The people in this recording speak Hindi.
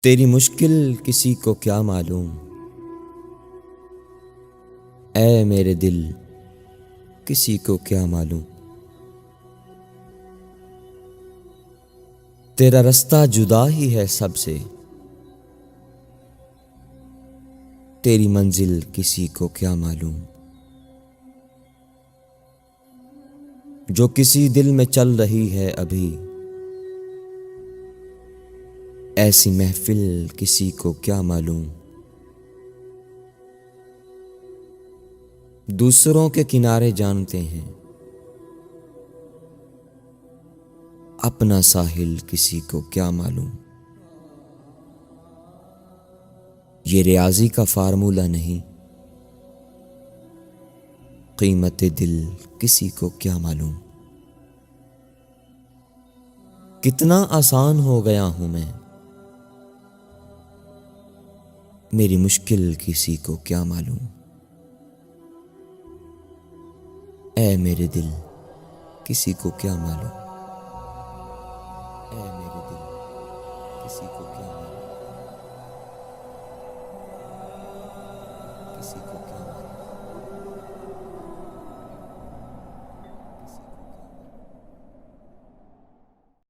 तेरी मुश्किल किसी को क्या मालूम। ऐ मेरे दिल किसी को क्या मालूम। तेरा रास्ता जुदा ही है सबसे, तेरी मंजिल किसी को क्या मालूम। जो किसी दिल में चल रही है अभी, ऐसी महफिल किसी को क्या मालूम। दूसरों के किनारे जानते हैं, अपना साहिल किसी को क्या मालूम। ये रियाजी का फार्मूला नहीं, कीमत दिल किसी को क्या मालूम। कितना आसान हो गया हूं मैं, मेरी मुश्किल किसी को क्या मालूम। ऐ मेरे दिल किसी को क्या मालूम। ऐ मेरे दिल किसी को क्या मालूम। किसी को क्या मालूम।